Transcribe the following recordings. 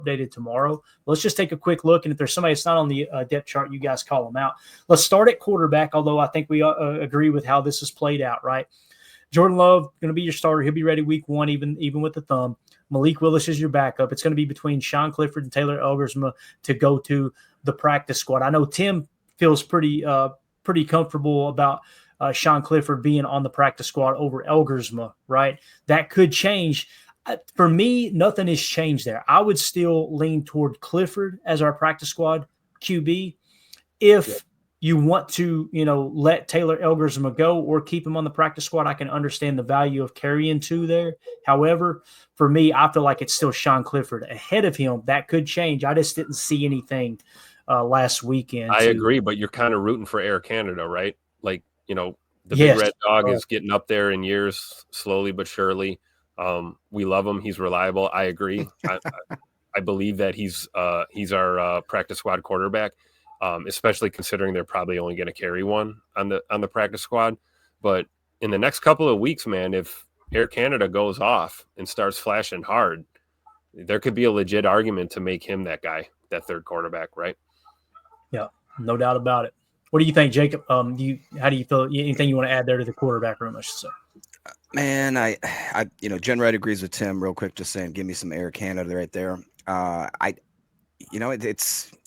updated tomorrow. Let's just take a quick look, and if there's somebody that's not on the depth chart, you guys call them out. Let's start at quarterback, although I think we agree with how this is played out, right? Jordan Love going to be your starter. He'll be ready week one, even with the thumb. Malik Willis is your backup. It's going to be between Sean Clifford and Taylor Elgersma to go to the practice squad. I know Tim feels pretty comfortable about Sean Clifford being on the practice squad over Elgersma, right? That could change. For me, nothing has changed there. I would still lean toward Clifford as our practice squad QB. If you want to, let Taylor Elgersma go or keep him on the practice squad, I can understand the value of carrying two there. However, for me, I feel like it's still Sean Clifford ahead of him. That could change. I just didn't see anything last weekend. I agree, but you're kind of rooting for Air Canada, right? Like, the big red dog is getting up there in years, slowly but surely. We love him. He's reliable. I agree. I believe that he's our practice squad quarterback. Especially considering they're probably only going to carry one on the practice squad. But in the next couple of weeks, man, if Air Canada goes off and starts flashing hard, there could be a legit argument to make him that guy, that third quarterback, right? Yeah, no doubt about it. What do you think, Jacob? How do you feel? Anything you want to add there to the quarterback room, I should say? Man, I Jen Wright agrees with Tim real quick, just saying, give me some Air Canada right there.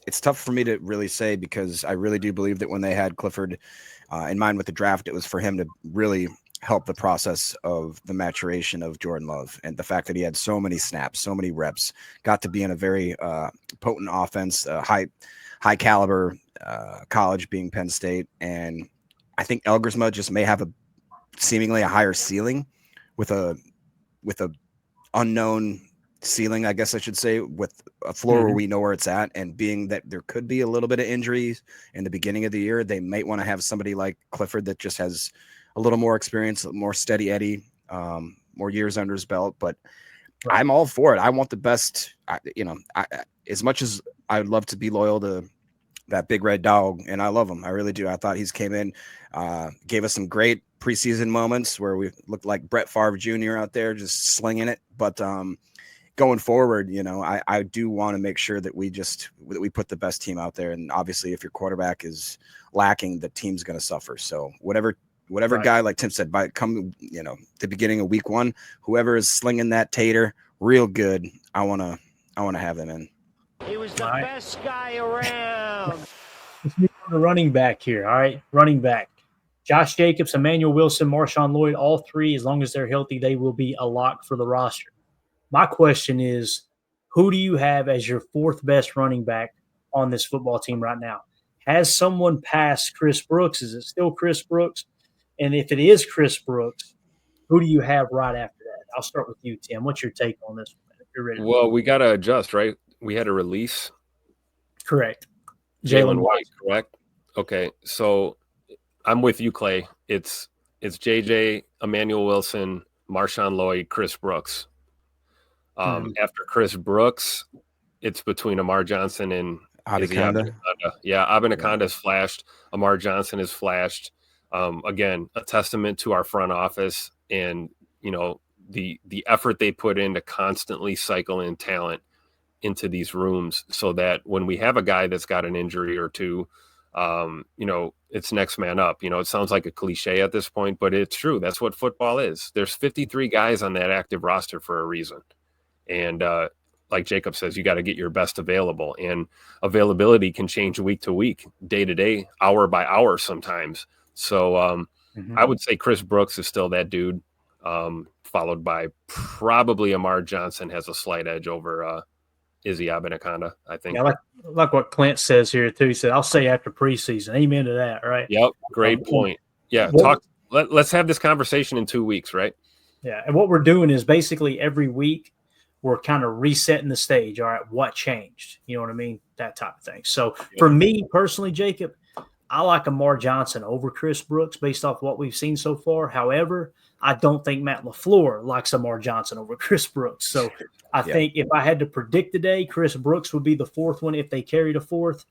It's tough for me to really say, because I really do believe that when they had Clifford in mind with the draft, it was for him to really help the process of the maturation of Jordan Love, and the fact that he had so many snaps, so many reps, got to be in a very potent offense, high caliber college, being Penn State. And I think Elgersma just may have seemingly a higher ceiling with a unknown ceiling, I guess I should say, with a floor where we know where it's at. And being that there could be a little bit of injuries in the beginning of the year, they might want to have somebody like Clifford that just has a little more experience, more steady Eddie, more years under his belt. But I'm all for it. I want the best. As much as I'd love to be loyal to that big red dog, and I love him, I really do. I thought he's came in, gave us some great preseason moments where we looked like Brett Favre Jr. out there just slinging it. But going forward, I do want to make sure that we put the best team out there. And obviously, if your quarterback is lacking, the team's going to suffer. So whatever guy, like Tim said, by the beginning of week one, whoever is slinging that tater real good, I want to have them in. He was the best guy around. Let's move on to running back here. All right, running back. Josh Jacobs, Emmanuel Wilson, Marshawn Lloyd, all three, as long as they're healthy, they will be a lock for the roster. My question is, who do you have as your fourth best running back on this football team right now? Has someone passed Chris Brooks? Is it still Chris Brooks? And if it is Chris Brooks, who do you have right after that? I'll start with you, Tim. What's your take on this one, if you're ready? Well, we got to adjust, right? We had a release. Correct. Jalen White, correct? Okay, so I'm with you, Clay. It's JJ, Emmanuel Wilson, Marshawn Lloyd, Chris Brooks. After Chris Brooks, it's between Amar Johnson and Abanikanda. Yeah, Abanaconda's flashed. Amar Johnson has flashed. Again, a testament to our front office and the effort they put in to constantly cycle in talent into these rooms, so that when we have a guy that's got an injury or two, it's next man up. It sounds like a cliche at this point, but it's true. That's what football is. There's 53 guys on that active roster for a reason. And like Jacob says, you got to get your best available, and availability can change week to week, day to day, hour by hour sometimes. So I would say Chris Brooks is still that dude, followed by probably Amar Johnson has a slight edge over Izzy Abanaconda, I think. Yeah, like what Clint says here too. He said, "I'll say after preseason." Amen to that, right? Yep, great point. Yeah, let's have this conversation in 2 weeks, right? Yeah, and what we're doing is basically every week we're kind of resetting the stage. All right, what changed? You know what I mean? That type of thing. So for me personally, Jacob, I like Amar Johnson over Chris Brooks based off what we've seen so far. However, I don't think Matt LaFleur likes Amar Johnson over Chris Brooks. So I think if I had to predict today, Chris Brooks would be the fourth one if they carried a fourth.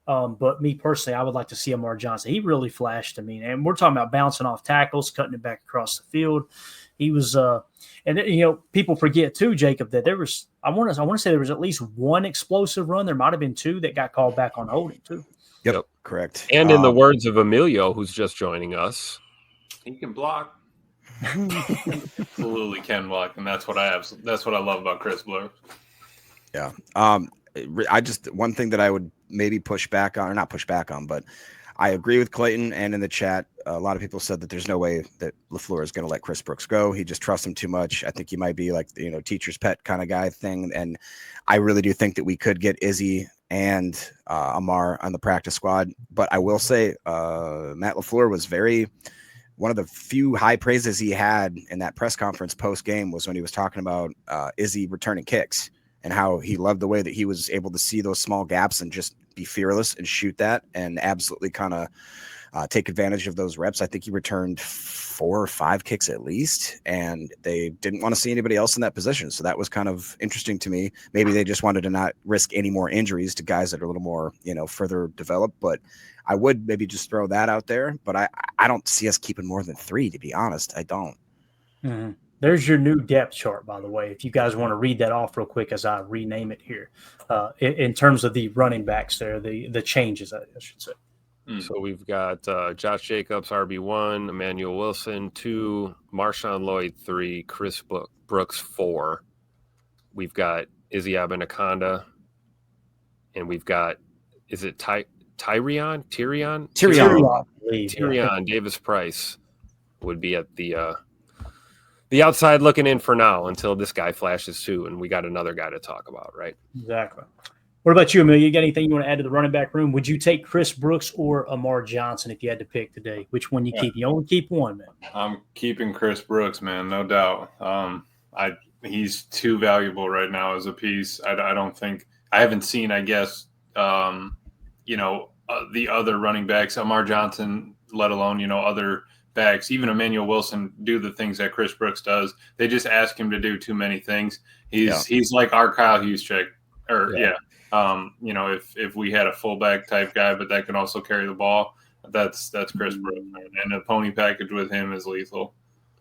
But me personally, I would like to see Amar Johnson. He really flashed to me, and we're talking about bouncing off tackles, cutting it back across the field. He was, and people forget too, Jacob, that there was. I want to say there was at least one explosive run. There might have been two that got called back on holding too. Yep. Correct. And in the words of Emilio, who's just joining us, he can block. Absolutely can block, and that's what I love about Chris Blue. Yeah. I just, one thing that I would maybe push back on, or not push back on, but I agree with Clayton, and in the chat, a lot of people said that there's no way that LaFleur is going to let Chris Brooks go. He just trusts him too much. I think he might be like, teacher's pet kind of guy thing. And I really do think that we could get Izzy and Amar on the practice squad. But I will say Matt LaFleur was one of the few high praises he had in that press conference post game was when he was talking about Izzy returning kicks and how he loved the way that he was able to see those small gaps and just be fearless and shoot that and absolutely kind of take advantage of those reps. I think he returned 4 or 5 kicks at least, and they didn't want to see anybody else in that position. So that was kind of interesting to me. Maybe they just wanted to not risk any more injuries to guys that are a little more, further developed, but I would maybe just throw that out there, but I don't see us keeping more than 3, to be honest. I don't. Mm-hmm. There's your new depth chart, by the way, if you guys want to read that off real quick as I rename it here. In terms of the running backs there, the changes, I should say. So we've got Josh Jacobs, RB1, Emmanuel Wilson, 2, Marshawn Lloyd, 3, Chris Brooks, 4. We've got Izzy Abinaconda, and we've got, is it Tyrion, Davis Price would be at the outside looking in for now until this guy flashes too, and we got another guy to talk about, right? Exactly. What about you, Amelia? You got anything you want to add to the running back room? Would you take Chris Brooks or Amar Johnson if you had to pick today? Which one you keep? You only keep one, man. I'm keeping Chris Brooks, man, no doubt. He's too valuable right now as a piece. I don't think – I haven't seen, I guess, the other running backs, Amar Johnson, let alone, other backs, even Emmanuel Wilson, do the things that Chris Brooks does. They just ask him to do too many things. He's like our Kyle Juszczyk, if we had a fullback type guy, but that can also carry the ball, that's Chris Brooks, man. And the pony package with him is lethal.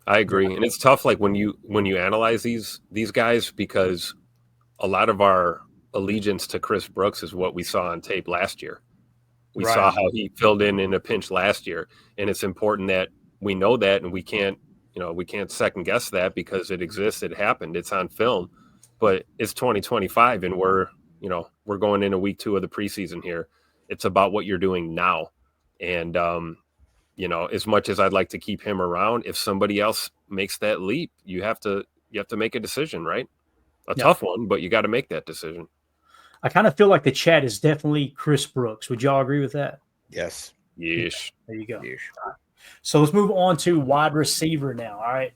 I agree, and it's tough. Like when you analyze these guys, because a lot of our allegiance to Chris Brooks is what we saw on tape last year. We saw how he filled in a pinch last year, and it's important that we know that, and we can't second guess that because it exists, it happened, it's on film. But it's 2025, and we're going into week 2 of the preseason here. It's about what you're doing now, and as much as I'd like to keep him around, if somebody else makes that leap, you have to make a decision, right? Tough one, but you got to make that decision. I kind of feel like the chat is definitely Chris Brooks. Would y'all agree with that? Yes. Yes. There you go. Yes. Right. So let's move on to wide receiver now. All right.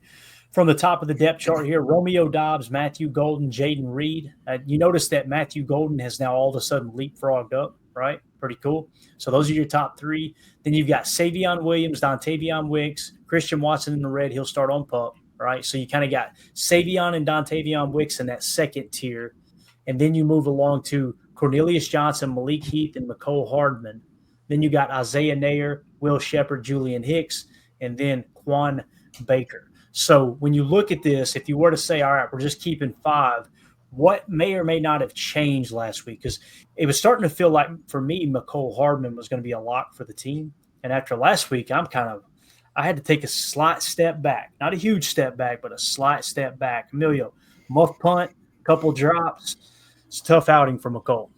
From the top of the depth chart here, Romeo Doubs, Matthew Golden, Jaden Reed. You notice that Matthew Golden has now all of a sudden leapfrogged up, right? Pretty cool. So those are your top 3. Then you've got Savion Williams, Dontavion Wicks, Christian Watson in the red. He'll start on pup, right? So you kind of got Savion and Dontavion Wicks in that second tier. And then you move along to Cornelius Johnson, Malik Heath, and Mecole Hardman. Then you got Isaiah Nair, Will Shepard, Julian Hicks, and then Quan Baker. So when you look at this, if you were to say, all right, we're just keeping 5, what may or may not have changed last week? Because it was starting to feel like, for me, Mecole Hardman was going to be a lock for the team. And after last week, I had to take a slight step back. Not a huge step back, but a slight step back. Emilio, muff punt, couple drops. It's a tough outing for Mecole.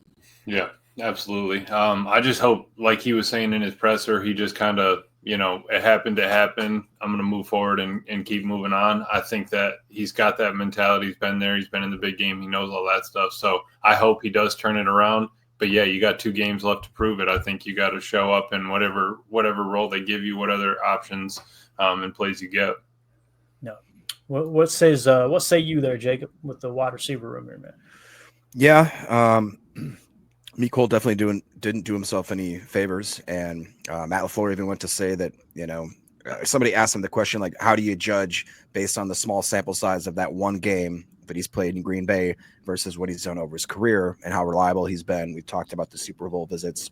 Yeah, absolutely. I just hope, like he was saying in his presser, he just kind of, it happened to happen. I'm going to move forward and keep moving on. I think that he's got that mentality. He's been there. He's been in the big game. He knows all that stuff. So I hope he does turn it around. But, yeah, you got 2 games left to prove it. I think you got to show up in whatever role they give you, what other options and plays you get. No. What say you there, Jacob, with the wide receiver room here, man? Yeah, Mecole definitely didn't do himself any favors, and Matt LaFleur even went to say that somebody asked him the question, like, how do you judge based on the small sample size of that one game that he's played in Green Bay versus what he's done over his career and how reliable he's been? We've talked about the Super Bowl visits.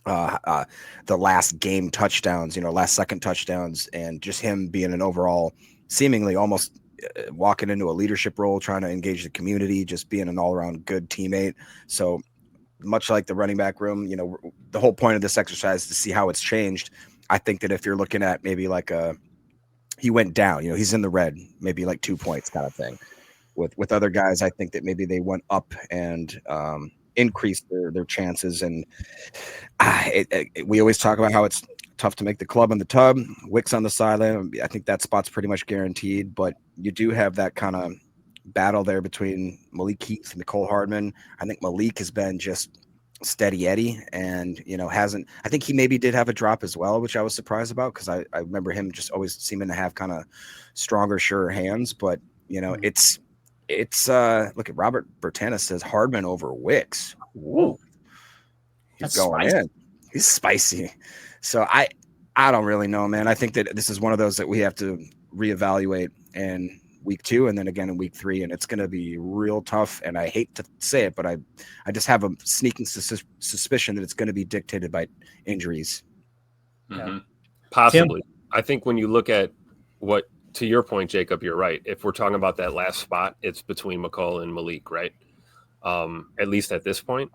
the last game touchdowns, last second touchdowns, and just him being an overall seemingly almost walking into a leadership role, trying to engage the community, just being an all around good teammate. So much like the running back room, the whole point of this exercise is to see how it's changed. I think that if you're looking at maybe like he went down, he's in the red, maybe like 2 points kind of thing. With other guys, I think that maybe they went up and increased their chances. And we always talk about how it's tough to make the club in the tub. Wicks on the sideline, I think that spot's pretty much guaranteed. But you do have that kind of battle there between Malik Heath and Nicole Hardman. I think Malik has been just steady Eddie, and hasn't. I think he maybe did have a drop as well, which I was surprised about because I remember him just always seeming to have kind of stronger, surer hands. But it's look at Robert Bertanis says Hardman over Wicks. Whoa, he's going spicy. In. He's spicy. So I don't really know, man. I think that this is one of those that we have to reevaluate in week 2 and then again in week 3, and it's going to be real tough. And I hate to say it, but I just have a sneaking suspicion that it's going to be dictated by injuries. Mm-hmm. Possibly. Tim? I think when you look at what, to your point, Jacob, you're right. If we're talking about that last spot, it's between McCall and Malik, right? At least at this point.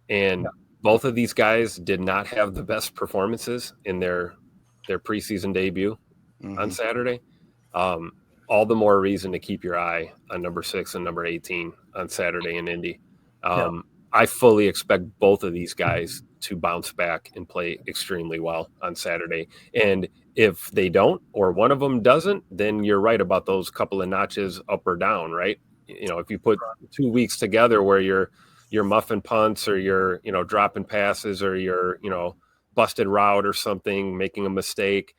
And both of these guys did not have the best performances in their preseason debut on Saturday. All the more reason to keep your eye on number 6 and number 18 on Saturday in Indy. I fully expect both of these guys to bounce back and play extremely well on Saturday. And if they don't, or one of them doesn't, then you're right about those couple of notches up or down, right? If you put 2 weeks together where you're muffin punts or you're, dropping passes or you're, busted route or something, making a mistake.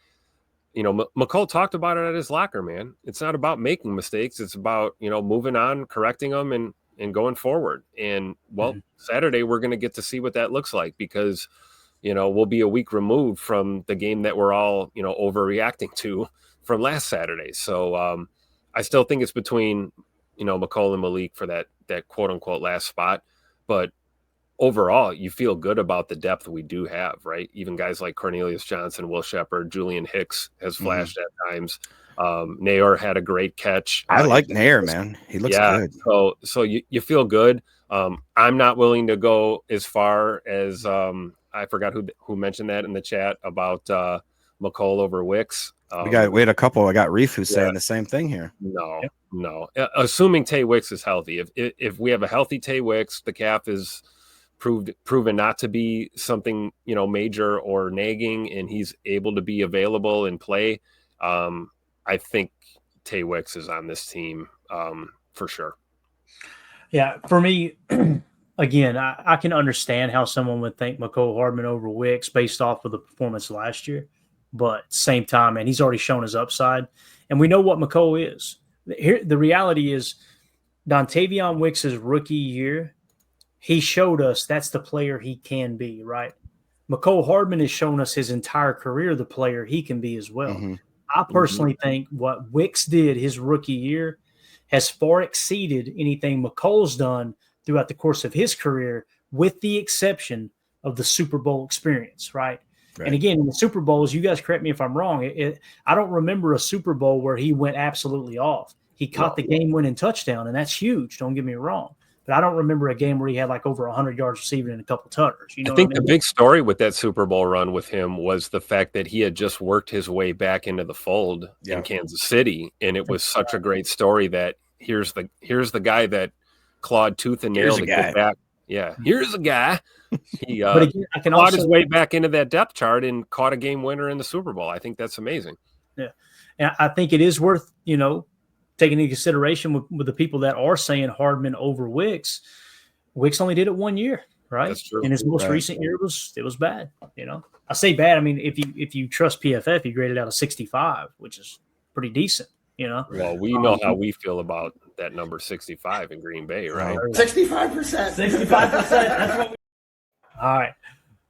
McCall talked about it at his locker, man. It's not about making mistakes. It's about, moving on, correcting them and going forward. And Saturday, we're going to get to see what that looks like because, we'll be a week removed from the game that we're all, overreacting to from last Saturday. So I still think it's between, McCall and Malik for that quote unquote last spot. But overall, you feel good about the depth we do have, right? Even guys like Cornelius Johnson, Will Shepard, Julian Hicks has flashed at times. Nair had a great catch. I like Nair, man. He looks good. So you feel good. I'm not willing to go as far as I forgot who mentioned that in the chat about McCall over Wicks. We had a couple. I got Reef who's saying the same thing here. No. Assuming Tay Wicks is healthy. If we have a healthy Tay Wicks, the calf is proven not to be something major or nagging, and he's able to be available and play. I think Tay Wicks is on this team for sure. Yeah, for me, again, I can understand how someone would think McCole Hardman over Wicks based off of the performance last year. But at the same time, man, he's already shown his upside. And we know what McCole is. Here, the reality is Dontavion Wicks' rookie year, he showed us that's the player he can be, right? McCole Hardman has shown us his entire career the player he can be as well. I personally think what Wicks did his rookie year has far exceeded anything McColl's done throughout the course of his career, with the exception of the Super Bowl experience, right? And again, in the Super Bowls, you guys correct me if I'm wrong. I don't remember a Super Bowl where he went absolutely off. He caught the game-winning touchdown, and that's huge. Don't get me wrong. But I don't remember a game where he had like over 100 yards receiving and a couple tutters. I think the big story with that Super Bowl run with him was the fact that he had just worked his way back into the fold in Kansas City, and it was such a great story that here's the guy that clawed tooth and nail to get back. Yeah, here's a guy. He clawed his way back into that depth chart and caught a game winner in the Super Bowl. I think that's amazing. Yeah, and I think it is worth taking into consideration with the people that are saying Hardman over Wicks. Wicks only did it 1 year, right? That's true. In his most recent year, it was bad. I say bad. I mean, if you trust PFF, he graded out a 65, which is pretty decent. Well, we know how we feel about that number 65 in Green Bay, right? 65%. 65%. That's what we. All right.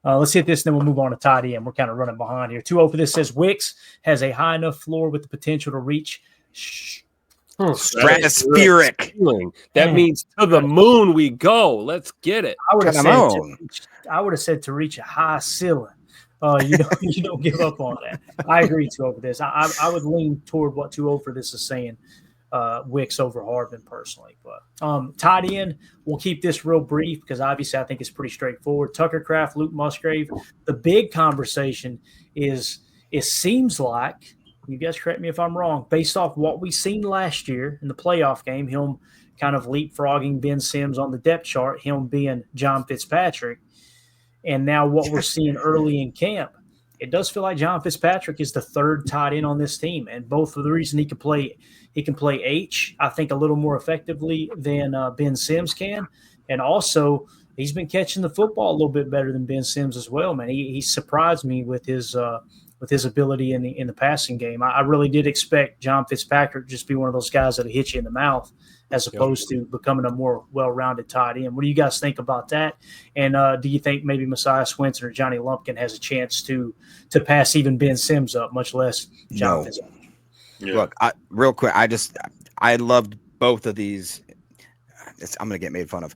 Let's hit this, and then we'll move on to tight end. We're kind of running behind here. 2-0 for this says Wicks has a high enough floor with the potential to reach Stratospheric. That means to the moon we go. Let's get it. I would have said to reach a high ceiling. You don't give up on that. I agree too over this. I would lean toward what 2-0 for this is saying. Wicks over Hardman personally, but tight end, we'll keep this real brief because obviously I think it's pretty straightforward. Tucker Kraft, Luke Musgrave. The big conversation is it seems like, you guys correct me if I'm wrong, based off what we seen last year in the playoff game, him kind of leapfrogging Ben Sims on the depth chart, him being John Fitzpatrick, and now what we're seeing early in camp, it does feel like John Fitzpatrick is the third tight end on this team, and both for the reason he can play H, I think, a little more effectively than Ben Sims can, and also he's been catching the football a little bit better than Ben Sims as well. Man, he surprised me with his ability in the passing game. I really did expect John Fitzpatrick to just be one of those guys that'll hit you in the mouth, as opposed to becoming a more well-rounded tight end. What do you guys think about that? And do you think maybe Messiah Swinson or Johnny Lumpkin has a chance to pass even Ben Sims up, much less John Fitzpatrick? Yeah. Look, real quick, I loved both of these. I'm going to get made fun of.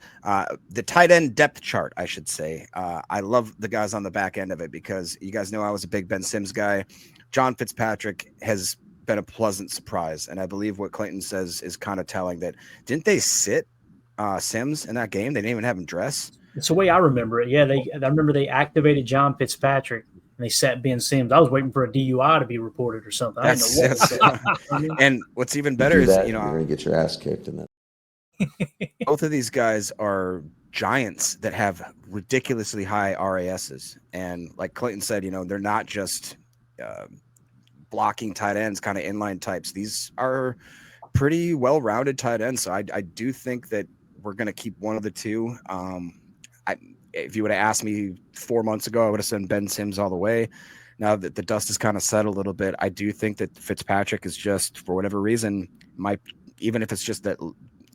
The tight end depth chart, I should say. I love the guys on the back end of it because you guys know I was a big Ben Sims guy. John Fitzpatrick has been a pleasant surprise, and I believe what Clayton says is kind of telling. That didn't they sit Sims in that game? They didn't even have him dress. It's the way I remember it. Yeah, I remember they activated John Fitzpatrick and they sat Ben Sims. I was waiting for a DUI to be reported or something. I didn't know what and what's even better is you're going to get your ass kicked in that. Both of these guys are giants that have ridiculously high RASs, and like Clayton said, they're not just blocking tight ends, kind of inline types. These are pretty well-rounded tight ends. So I do think that we're going to keep one of the two. If you would have asked me 4 months ago, I would have said Ben Sims all the way. Now that the dust has kind of settled a little bit, I do think that Fitzpatrick is just, for whatever reason, even if it's just that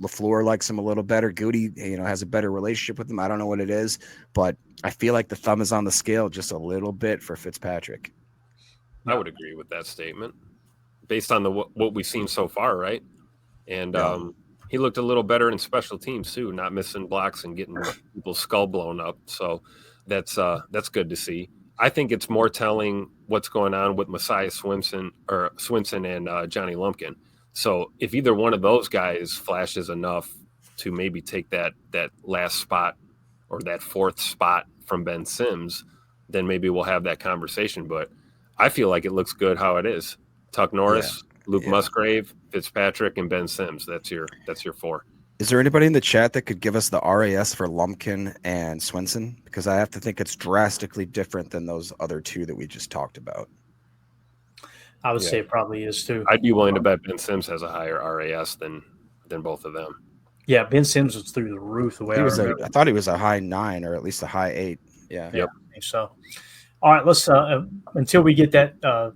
LaFleur likes him a little better, Goody, has a better relationship with him. I don't know what it is, but I feel like the thumb is on the scale just a little bit for Fitzpatrick. I would agree with that statement based on what we've seen so far, right? And he looked a little better in special teams too, not missing blocks and getting people's skull blown up. So that's good to see. I think it's more telling what's going on with Messiah Swinson and Johnny Lumpkin. So if either one of those guys flashes enough to maybe take that last spot or that fourth spot from Ben Sims, then maybe we'll have that conversation. But I feel like it looks good how it is. Tuck Norris, Luke Musgrave, Fitzpatrick, and Ben Sims. That's your four. Is there anybody in the chat that could give us the RAS for Lumpkin and Swinson? Because I have to think it's drastically different than those other two that we just talked about. I would say it probably is too. I'd be willing to bet Ben Sims has a higher RAS than both of them. Yeah, Ben Sims was through the roof the way I thought he was a high 9 or at least a high 8. Yeah. Yep. I think so. All right, let's until we get that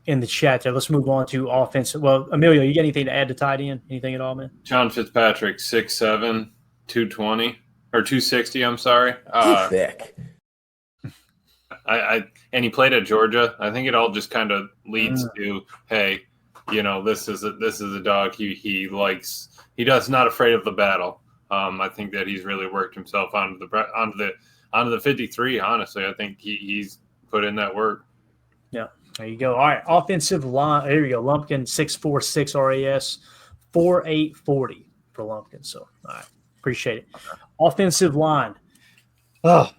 in the chat there, let's move on to offense. Well, Emilio, you got anything to add to tight end? Anything at all, man? John Fitzpatrick, 6'7", 220 or 260. I'm sorry. Thick. And he played at Georgia. I think it all just kind of leads to, hey, this is a dog he likes. He does not afraid of the battle. I think that he's really worked himself onto the 53. Honestly, I think he's put in that work. Yeah, there you go. All right, offensive line. There you go. Lumpkin 6'4", RAS, 4.8 40 for Lumpkin. So, all right, appreciate it. Offensive line.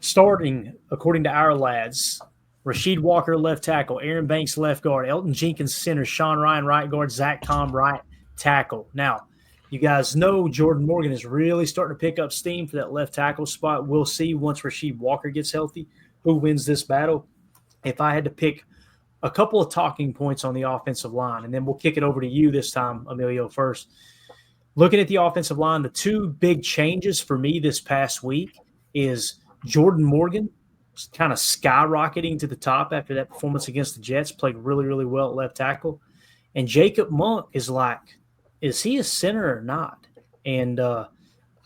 Starting according to our lads, Rasheed Walker left tackle, Aaron Banks left guard, Elton Jenkins center, Sean Ryan right guard, Zach Tom right tackle. Now, you guys know Jordan Morgan is really starting to pick up steam for that left tackle spot. We'll see once Rasheed Walker gets healthy who wins this battle. If I had to pick a couple of talking points on the offensive line, and then we'll kick it over to you this time, Emilio, first. Looking at the offensive line, the two big changes for me this past week is Jordan Morgan kind of skyrocketing to the top after that performance against the Jets, played really, really well at left tackle. And Jacob Monk is like, is he a center or not? And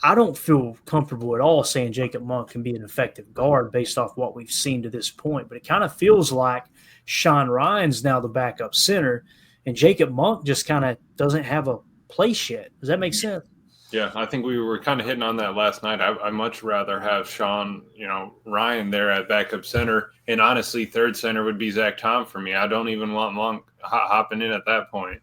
I don't feel comfortable at all saying Jacob Monk can be an effective guard based off what we've seen to this point. But it kind of feels like Sean Ryan's now the backup center, and Jacob Monk just kind of doesn't have a place yet. Does that make sense? Yeah, I think we were kind of hitting on that last night. I much rather have Sean, Ryan there at backup center, and honestly, third center would be Zach Tom for me. I don't even want Monk hopping in at that point.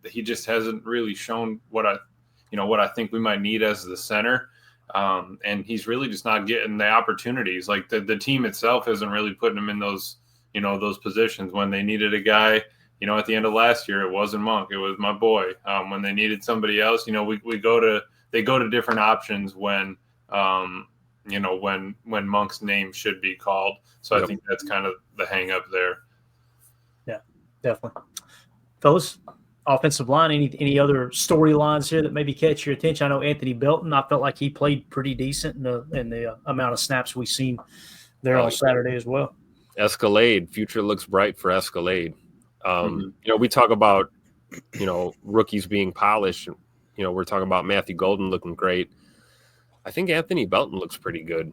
He just hasn't really shown what I think we might need as the center, and he's really just not getting the opportunities. Like the team itself isn't really putting him in those positions when they needed a guy. At the end of last year, it wasn't Monk. It was my boy. When they needed somebody else, they go to different options when Monk's name should be called. So I think that's kind of the hang up there. Yeah, definitely. Fellas, offensive line, any other storylines here that maybe catch your attention? I know Anthony Belton, I felt like he played pretty decent in the amount of snaps we've seen there on Saturday as well. Escalade. Future looks bright for Escalade. We talk about, rookies being polished. We're talking about Matthew Golden looking great. I think Anthony Belton looks pretty good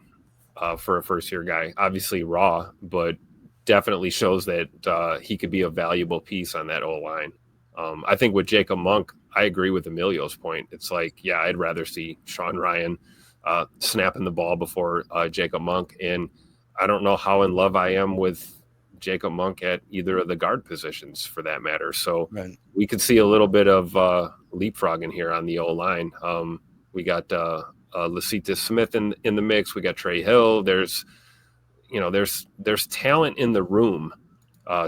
for a first-year guy. Obviously raw, but definitely shows that he could be a valuable piece on that O-line. I think with Jacob Monk, I agree with Emilio's point. It's like, yeah, I'd rather see Sean Ryan snapping the ball before Jacob Monk. And I don't know how in love I am with Jacob Monk at either of the guard positions for that matter. So we could see a little bit of leapfrogging here on the O-line. We got Lacita Smith in the mix. We got Trey Hill. There's talent in the room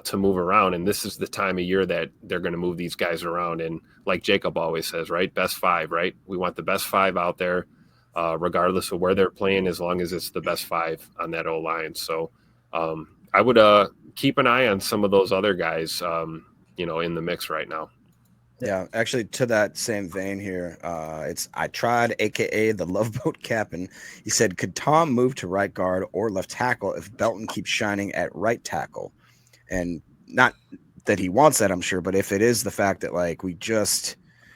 to move around. And this is the time of year that they're going to move these guys around. And like Jacob always says, right? Best five, right? We want the best five out there, regardless of where they're playing, as long as it's the best five on that O-line. So I would keep an eye on some of those other guys, in the mix right now. Yeah, actually, to that same vein here, I tried, aka the Love Boat Captain. He said, could Tom move to right guard or left tackle if Belton keeps shining at right tackle? And not that he wants that, I'm sure, but if it is the fact that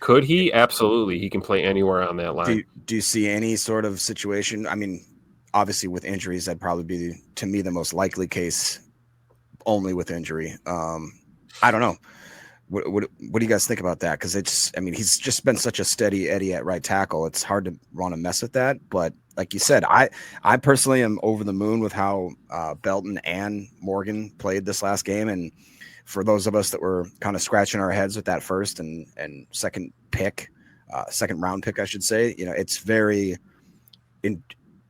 could he? Absolutely, he can play anywhere on that line. Do you see any sort of situation? I mean, obviously with injuries, that'd probably be to me the most likely case. Only with injury. I don't know. What do you guys think about that? Because he's just been such a steady Eddie at right tackle. It's hard to want to mess with that. But like you said, I personally am over the moon with how Belton and Morgan played this last game. And for those of us that were kind of scratching our heads with that first and second round pick, I should say, it's very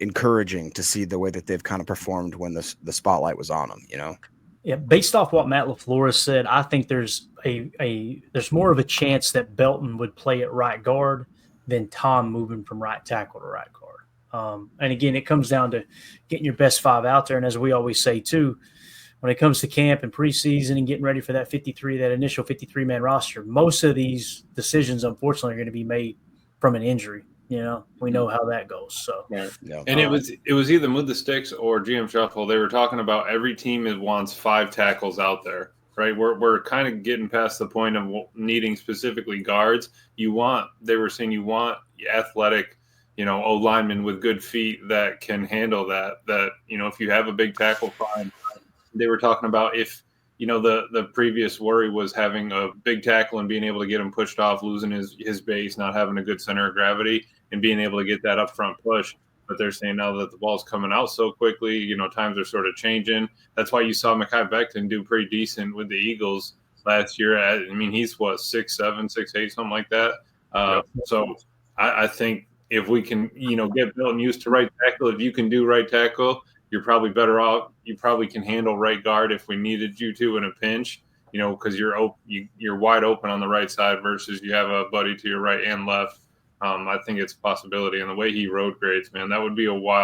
encouraging to see the way that they've kind of performed when the spotlight was on them. Yeah, based off what Matt LaFleur said, I think there's there's more of a chance that Belton would play at right guard than Tom moving from right tackle to right guard. And again, it comes down to getting your best five out there. And as we always say too, when it comes to camp and preseason and getting ready for that initial 53-man roster, most of these decisions, unfortunately, are going to be made from an injury. We know how that goes. So, and it was either move the sticks or GM shuffle. They were talking about every team wants 5 tackles out there, right? We're kind of getting past the point of needing specifically guards. They were saying you want athletic, O linemen with good feet that can handle that. If you have a big tackle, fine. They were talking about if the previous worry was having a big tackle and being able to get him pushed off, losing his base, not having a good center of gravity, and being able to get that upfront push. But they're saying now that the ball's coming out so quickly, times are sort of changing. That's why you saw Mekhi Becton do pretty decent with the Eagles last year. He's 6'7", 6'8", something like that. So I think if we can, get Belton used to right tackle, if you can do right tackle, you're probably better off. You probably can handle right guard if we needed you to in a pinch, because you're wide open on the right side versus you have a buddy to your right and left. I think it's a possibility. And the way he road grades, man, that would be a wild